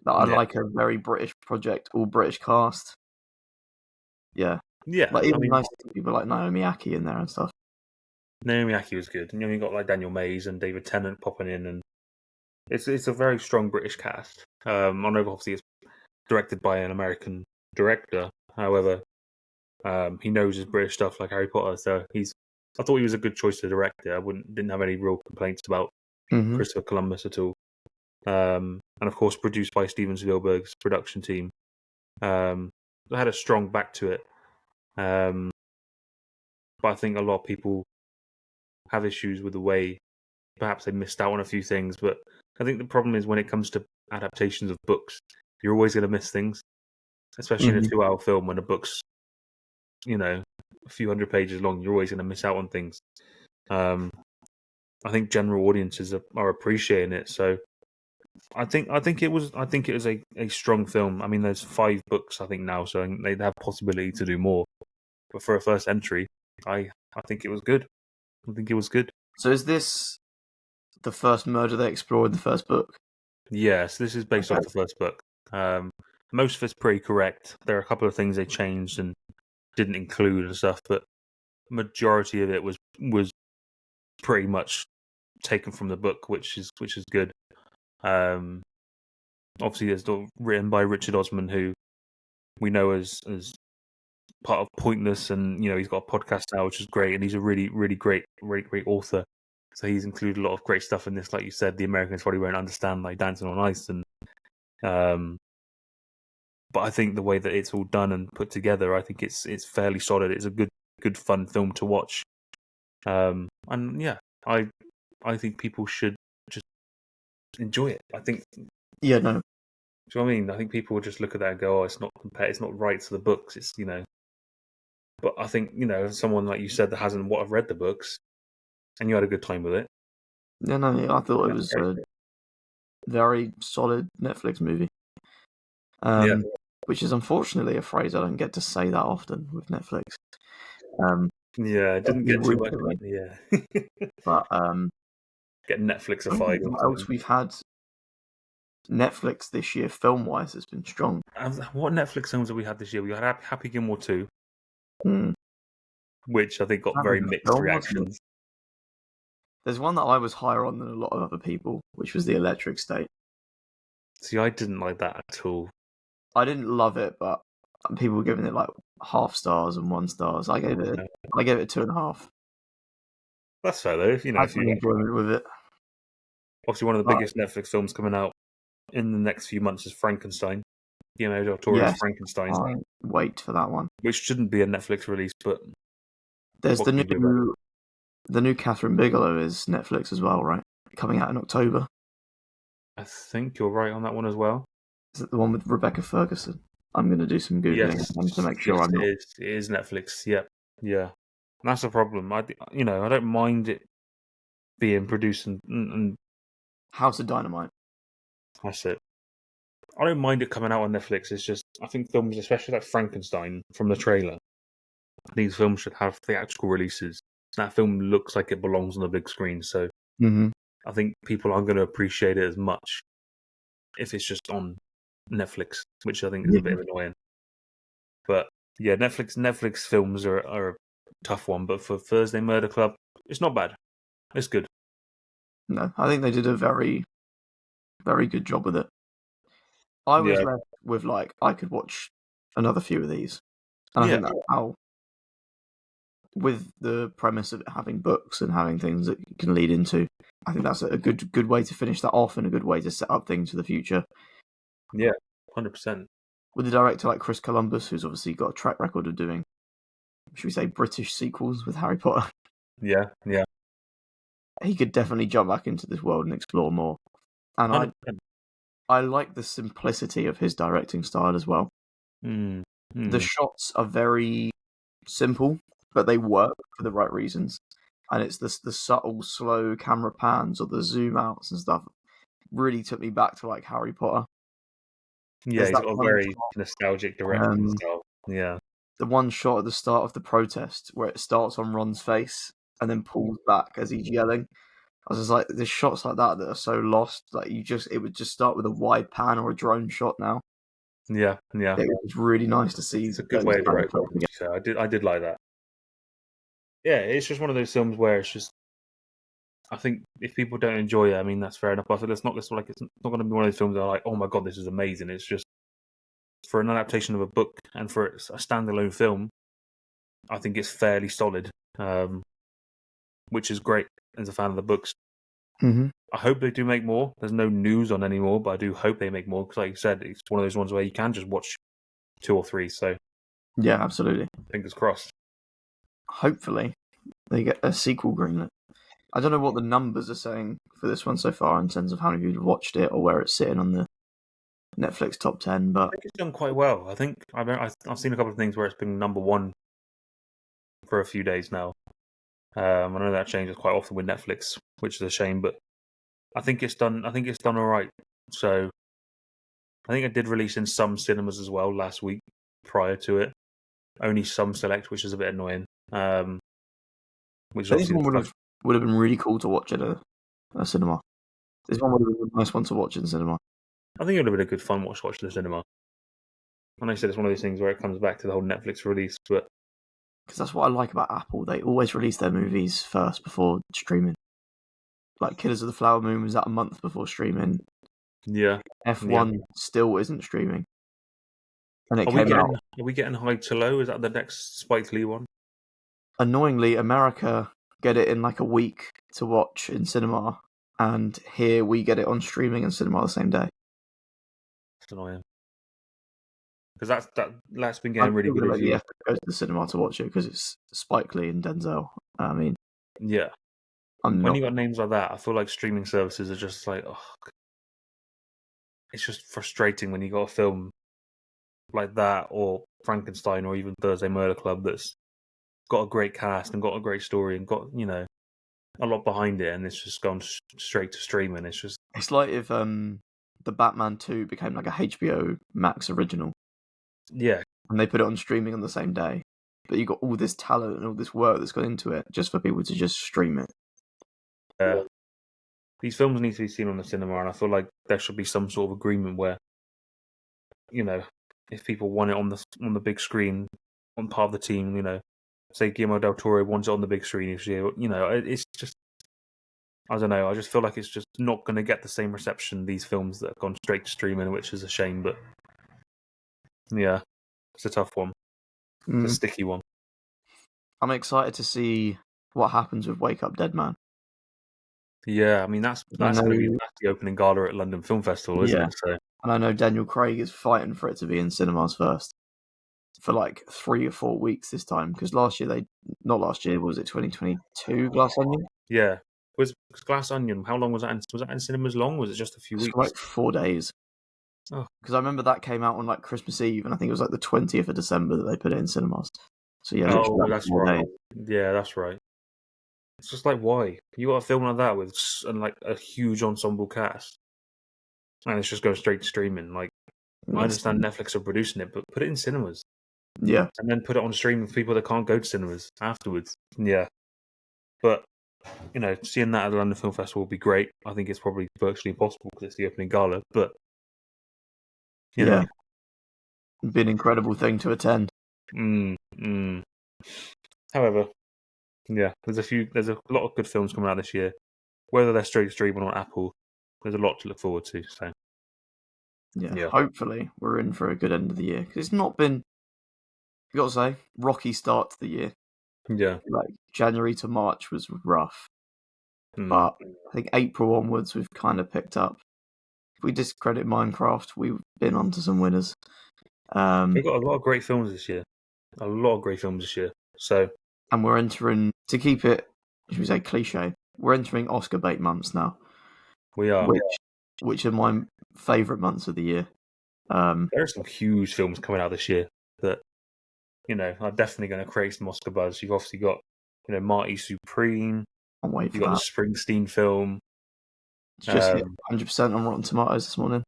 S1: I like a very British project, all British cast. Yeah. Like, even nice people like Naomi Ackie in there and stuff.
S2: Naomi Ackie was good. And you got like Daniel Mays and David Tennant popping in, and it's a very strong British cast. I know obviously it's directed by an American director. However, he knows his British stuff like Harry Potter, so I thought he was a good choice to direct it. I didn't have any real complaints about Christopher Columbus at all. And of course, produced by Steven Spielberg's production team. It had a strong back to it. But I think a lot of people have issues with the way perhaps they missed out on a few things. But I think the problem is when it comes to adaptations of books, you're always going to miss things, especially in a 2-hour film when a book's, a few hundred pages long. You're always going to miss out on things. I think general audiences are appreciating it. So I think it was a strong film. I mean, there's 5 books I think now, so they'd have possibility to do more. But for a first entry, I think it was good. I think it was good.
S1: So is this the first murder they explore in the first book?
S2: Yes, this is based off the first book. Most of it's pretty correct. There are a couple of things they changed and didn't include and stuff, but majority of it was pretty much taken from the book, which is good. Obviously, it's written by Richard Osman, who we know as part of Pointless, and he's got a podcast now, which is great, and he's a really, really great author. So he's included a lot of great stuff in this. Like you said, the Americans probably won't understand like Dancing on Ice, and but I think the way that it's all done and put together, I think it's fairly solid. It's a good fun film to watch. And yeah, I think people should just enjoy it. I think.
S1: Yeah, no.
S2: Do you know what I mean? I think people will just look at that and go, "Oh, it's not right to the books." It's But I think someone like you said that hasn't read the books, and you had a good time with it.
S1: Yeah, no, I thought it was a very solid Netflix movie. Which is unfortunately a phrase I don't get to say that often with Netflix.
S2: It didn't get too much. Yeah,
S1: but
S2: get Netflixified.
S1: What else we've had? Netflix this year, film-wise, has been strong.
S2: What Netflix films have we had this year? We had Happy Gilmore 2, which I think got very mixed reactions.
S1: There's one that I was higher on than a lot of other people, which was The Electric State.
S2: See, I didn't like that at all.
S1: I didn't love it, but people were giving it like 0.5 stars and 1 stars. I gave it 2.5.
S2: That's fair though.
S1: I had enjoyment with it.
S2: Obviously, one of the biggest Netflix films coming out in the next few months is Frankenstein. Guillermo del Toro's Frankenstein.
S1: I wait for that one.
S2: Which shouldn't be a Netflix release, but
S1: there's the new Catherine Bigelow is Netflix as well, right? Coming out in October.
S2: I think you're right on that one as well.
S1: Is it the one with Rebecca Ferguson? I'm going to do some Googling to make sure I'm not.
S2: It is Netflix, yeah. And that's the problem. I don't mind it being produced and
S1: House of Dynamite.
S2: That's it. I don't mind it coming out on Netflix. It's just, I think films, especially like Frankenstein from the trailer, these films should have theatrical releases. That film looks like it belongs on the big screen, so
S1: Mm-hmm.
S2: I think people aren't going to appreciate it as much if it's just on Netflix, which I think is a bit annoying. But yeah, Netflix films are a tough one. But for Thursday Murder Club, it's not bad. It's good.
S1: No, I think they did a very, very good job with it. I was left with I could watch another few of these, and I think that's how, with the premise of having books and having things that you can lead into, I think that's a good way to finish that off and a good way to set up things for the future.
S2: Yeah, 100%.
S1: With a director like Chris Columbus, who's obviously got a track record of doing, should we say, British sequels with Harry Potter.
S2: Yeah.
S1: He could definitely jump back into this world and explore more. And
S2: 100%.
S1: I like the simplicity of his directing style as well. The shots are very simple, but they work for the right reasons. And it's the subtle, slow camera pans or the zoom outs and stuff really took me back to Harry Potter.
S2: Yeah, he's got a very nostalgic directing style. Yeah.
S1: The one shot at the start of the protest where it starts on Ron's face and then pulls back as he's yelling. I was just like, there's shots like that are so lost. It would just start with a wide pan or a drone shot now.
S2: Yeah.
S1: It was really nice to see.
S2: It's a good way to direct it. So I did like that. Yeah, it's just one of those films where it's just. I think if people don't enjoy it, I mean that's fair enough. But it's not going to be one of those films that are like, oh my god, this is amazing. It's just for an adaptation of a book and for a standalone film, I think it's fairly solid, which is great as a fan of the books.
S1: Mm-hmm.
S2: I hope they do make more. There's no news on any more, but I do hope they make more because, like you said, it's one of those ones where you can just watch 2 or 3. So
S1: yeah, absolutely.
S2: Fingers crossed.
S1: Hopefully, they get a sequel greenlit. I don't know what the numbers are saying for this one so far in terms of how many people have watched it or where it's sitting on the Netflix top 10, but
S2: I think it's done quite well. I think I've seen a couple of things where it's been number 1 for a few days now. I know that changes quite often with Netflix, which is a shame, but I think it's done all right. So I think it did release in some cinemas as well last week prior to it. Only some select, which is a bit annoying. Which
S1: this one would have been really cool to watch at a cinema. This one would have been a nice one to watch in cinema.
S2: I think it would have been a good fun watch to the cinema. And I said it's one of those things where it comes back to the whole Netflix release, but
S1: because that's what I like about Apple. They always release their movies first before streaming. Like Killers of the Flower Moon was out a month before streaming.
S2: Yeah.
S1: F1 still isn't streaming. And it
S2: came out. Are we getting High to Low? Is that the next Spike Lee one?
S1: Annoyingly, America get it in a week to watch in cinema, and here we get it on streaming and cinema the same day.
S2: That's annoying. Because that's been getting really good reviews.
S1: Go to the cinema to watch it because it's Spike Lee and Denzel. I mean,
S2: yeah. When you got names like that, I feel like streaming services are just like, oh, it's just frustrating when you got a film like that or Frankenstein or even Thursday Murder Club that's got a great cast and got a great story and got a lot behind it, and it's just gone straight to streaming. It's
S1: like if the Batman 2 became like a HBO Max original.
S2: Yeah.
S1: And they put it on streaming on the same day. But you got all this talent and all this work that's gone into it just for people to just stream it.
S2: Yeah. These films need to be seen on the cinema, and I feel like there should be some sort of agreement where, if people want it on the big screen, on part of the team, say Guillermo del Toro wants it on the big screen this year, it's just, I don't know, I just feel like it's just not going to get the same reception, these films that have gone straight to streaming, which is a shame, but yeah, it's a tough one. It's a sticky one.
S1: I'm excited to see what happens with Wake Up Dead Man.
S2: Yeah, I mean, that's going to be the opening gala at London Film Festival, isn't it? So.
S1: And I know Daniel Craig is fighting for it to be in cinemas first for 3 or 4 weeks this time, because last year was it 2022 Glass Onion?
S2: Yeah. Was Glass Onion, how long was that in cinemas long? Was it just a few weeks?
S1: 4 days.
S2: Oh.
S1: Because I remember that came out on Christmas Eve, and I think it was the 20th of December that they put it in cinemas. So yeah,
S2: that's right. Yeah, that's right. It's just why? You got a film like that with a huge ensemble cast, and it's just going straight to streaming. I understand Netflix are producing it, but put it in cinemas.
S1: Yeah.
S2: And then put it on streaming for people that can't go to cinemas afterwards. Yeah. But seeing that at the London Film Festival would be great. I think it's probably virtually impossible because it's the opening gala, but you know,
S1: it'd be an incredible thing to attend.
S2: However, yeah, there's a lot of good films coming out this year. Whether they're straight streaming or on Apple, there's a lot to look forward to. So,
S1: yeah. Hopefully we're in for a good end of the year because it's not been. You got to say, rocky start to the year.
S2: Yeah,
S1: like January to March was rough,
S2: Mm.
S1: but I think April onwards we've kind of picked up. If we discredit Minecraft, we've been onto some winners.
S2: We've got a lot of great films this year. So,
S1: and we're entering, to keep it, should we say, cliche, we're entering Oscar bait months now.
S2: we are.
S1: Which are my favourite months of the year.
S2: There are some huge films coming out this year that are definitely going to create some Oscar buzz. You've obviously got Marty Supreme.
S1: Can't wait for
S2: You've got
S1: that.
S2: the Springsteen film.
S1: It's just hit 100% on Rotten Tomatoes this morning.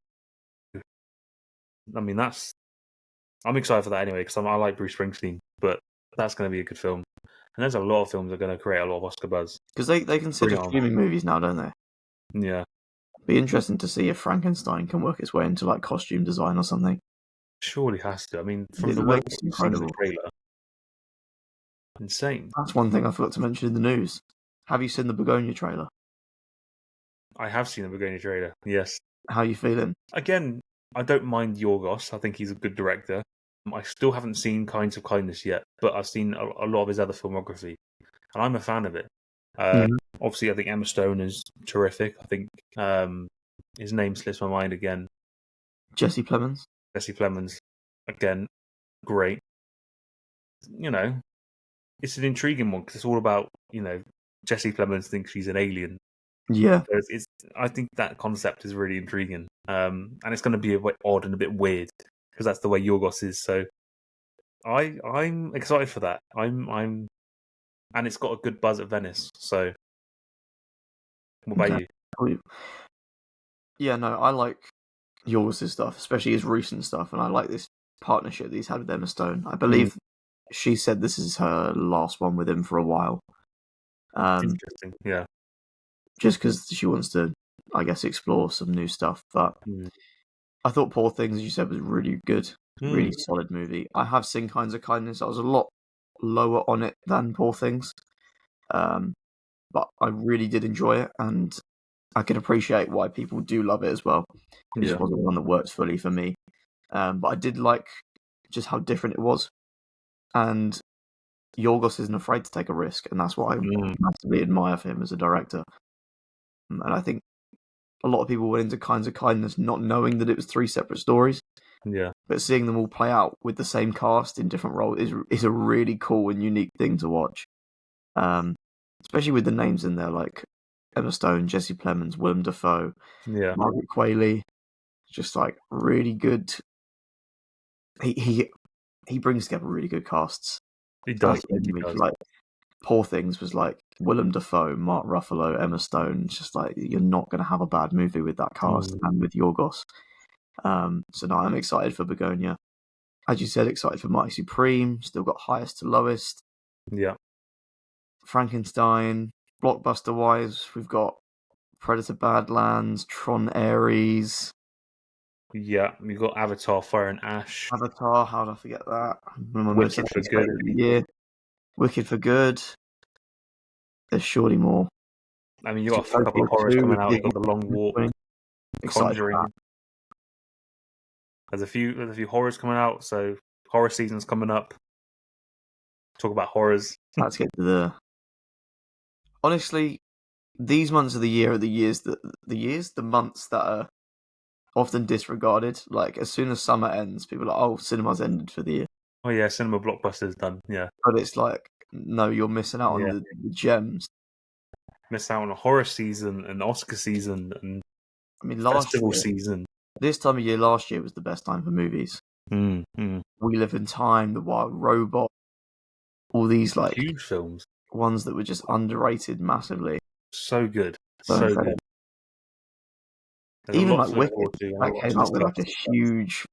S2: I mean, I'm excited for that anyway because I like Bruce Springsteen, but that's going to be a good film. And there's a lot of films that are going to create a lot of Oscar buzz.
S1: Because they consider streaming movies now, don't they?
S2: Yeah.
S1: Be interesting to see if Frankenstein can work its way into like costume design or something.
S2: Surely has to. I mean, from the way you've seen the trailer, insane.
S1: That's one thing I forgot to mention in the news. Have you seen the Begonia trailer?
S2: I have seen the Begonia trailer, yes.
S1: How are you feeling?
S2: Again, I don't mind Yorgos. I think he's a good director. I still haven't seen Kinds of Kindness yet, but I've seen a lot of his other filmography, and I'm a fan of it. Obviously, I think Emma Stone is terrific. I think his name slips my mind again.
S1: Jesse Plemons.
S2: Jesse Plemons, again, great. It's an intriguing one because it's all about Jesse Plemons thinks she's an alien.
S1: Yeah,
S2: I think that concept is really intriguing, and it's going to be a bit odd and a bit weird because that's the way Yorgos is. So, I'm excited for that. And it's got a good buzz at Venice. So, what about you?
S1: Yeah, no, I like Yorgos' stuff, especially his recent stuff, and I like this partnership that he's had with Emma Stone. I believe she said this is her last one with him for a while.
S2: Interesting, yeah.
S1: Just because she wants to, I guess, explore some new stuff. But I thought Poor Things, as you said, was really good, really solid movie. I have seen Kinds of Kindness. I was a lot lower on it than Poor Things, but I really did enjoy it, and I can appreciate why people do love it as well. It just wasn't one that worked fully for me, but I did like just how different it was, and Yorgos isn't afraid to take a risk, and that's what I massively admire for him as a director. And I think a lot of people went into Kinds of Kindness not knowing that it was 3 separate stories.
S2: Yeah.
S1: But seeing them all play out with the same cast in different roles is a really cool and unique thing to watch. Especially with the names in there like Emma Stone, Jesse Plemons, Willem Dafoe, Margaret Qualley. Just like really good. He brings together really good casts.
S2: He does.
S1: Like Poor Things was like Willem Dafoe, Mark Ruffalo, Emma Stone. It's just like you're not going to have a bad movie with that cast and with Yorgos. So no, I'm excited for Begonia. As you said, excited for Marty Supreme. Still got highest to lowest.
S2: Yeah.
S1: Frankenstein. Blockbuster wise, we've got Predator Badlands, Tron Ares.
S2: Yeah, we've got Avatar, Fire and Ash.
S1: Avatar, how did I forget that?
S2: Wicked for Good.
S1: Yeah. Wicked for Good. There's surely more.
S2: I mean, you got a couple of horrors coming out. You got The Long Walk, Conjuring. There's a few horrors coming out. So horror season's coming up. Talk about horrors.
S1: Let's get to the. Honestly, these months of the year are the months that are often disregarded. Like as soon as summer ends, people are like, "Oh, cinema's ended for the year."
S2: Oh yeah, cinema blockbuster's done. Yeah,
S1: but it's like, no, you're missing out on the gems.
S2: Miss out on a horror season, and Oscar season, and festival season.
S1: This time of year last year was the best time for movies. We Live in Time, The Wild Robot, all these like
S2: huge films,
S1: ones that were just underrated massively.
S2: So good, so good.
S1: Even like Wicked, that came up with like a huge,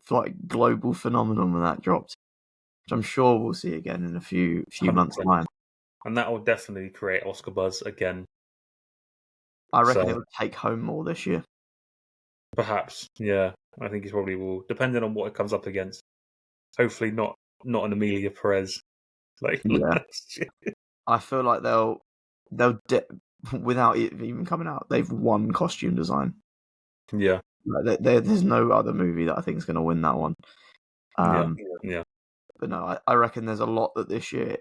S1: like global phenomenon when that dropped, which I'm sure we'll see again in a few months' time.
S2: and that will definitely create Oscar buzz again.
S1: I reckon
S2: So
S1: it would take home more this year.
S2: perhaps, yeah, I think it probably will, depending on what it comes up against. Hopefully, not an Amelia Perez like
S1: Yeah,
S2: last year.
S1: I feel like without it even coming out, they've won costume design.
S2: Yeah,
S1: Like, there's no other movie that I think is going to win that one.
S2: yeah, yeah,
S1: But no, I reckon there's a lot that this year,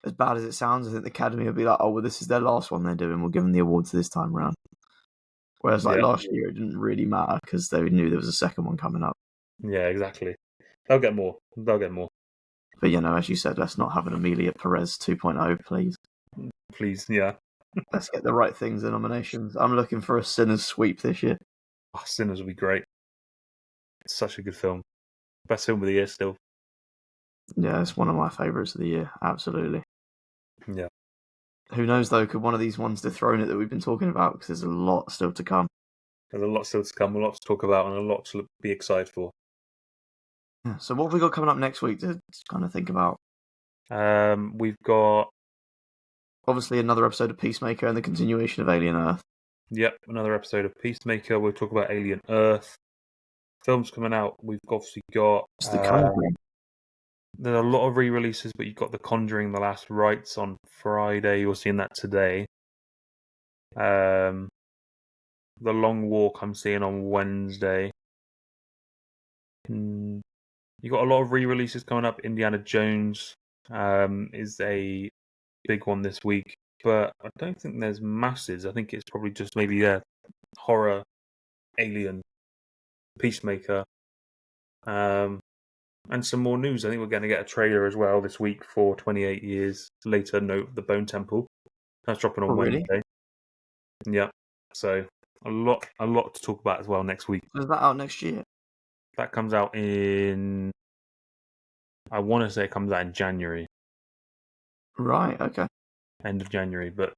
S1: as bad as it sounds, I think the Academy will be like, oh, well, this is their last one they're doing. We'll give them the awards this time round. Whereas like
S2: yeah,
S1: last year, it didn't really matter because they knew there was a second one coming up.
S2: yeah. Exactly. They'll get more. They'll get more.
S1: But as you said, let's not have an Amelia Perez 2.0, please.
S2: Please, yeah.
S1: Let's get the right things in nominations. I'm looking for a Sinners sweep this year.
S2: Oh, Sinners will be great. It's such a good film. Best film of the year still.
S1: Yeah, it's one of my favourites of the year. Absolutely.
S2: Yeah.
S1: Who knows though? Could one of these ones dethrone it that we've been talking about? Because there's a lot still to come.
S2: There's a lot still to come, a lot to talk about, and a lot to be excited for.
S1: Yeah. So what have we got coming up next week to kind of think about?
S2: We've got
S1: Obviously another episode of Peacemaker and the continuation of Alien Earth.
S2: another episode of Peacemaker. We'll talk about Alien Earth. Films coming out. We've obviously got
S1: It's the Conjuring.
S2: there's a lot of re-releases, but you've got The Conjuring: The Last Rites on Friday. You're seeing that today. The Long Walk I'm seeing on Wednesday. You got a lot of re-releases coming up. Indiana Jones is a big one this week, but I don't think there's masses. I think it's probably just maybe horror, Alien, Peacemaker, and some more news. I think we're going to get a trailer as well this week for 28 Years Later, Note the Bone Temple. That's dropping on
S1: really?
S2: Wednesday. Yeah, so a lot to talk about as well next week.
S1: Is that out next year?
S2: That comes out in, I want to say it comes out in January.
S1: Right. Okay.
S2: End of January, but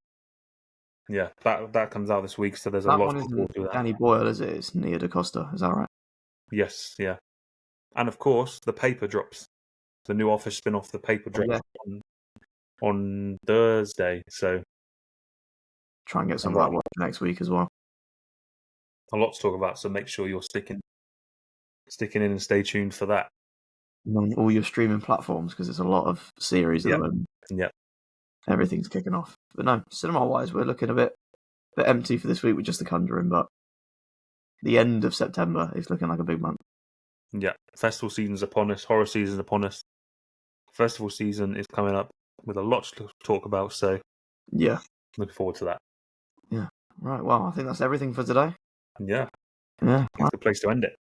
S2: yeah, that comes out this week, so there's a
S1: That
S2: lot
S1: one
S2: to look forward
S1: isn't
S2: to that.
S1: Danny Boyle, is it? It's Nia DaCosta. Is that right?
S2: Yes, yeah. And of course, The Paper drops. The new Office spin-off, The Paper drops on Thursday, so
S1: Try and get
S2: a
S1: some of
S2: lot,
S1: that watch next week as well.
S2: a lot to talk about, so make sure you're sticking in and stay tuned for that.
S1: On all your streaming platforms because there's a lot of series at the moment.
S2: Yeah.
S1: Everything's kicking off. But no, cinema-wise, we're looking a bit empty for this week with just The Conjuring, but the end of September is looking like a big month.
S2: Yeah. Festival season's upon us, horror season's upon us. Festival season is coming up with a lot to talk about, so
S1: yeah.
S2: Looking forward to that.
S1: Yeah. Right, well, I think that's everything for today.
S2: Yeah.
S1: Yeah.
S2: That's a good place to end it.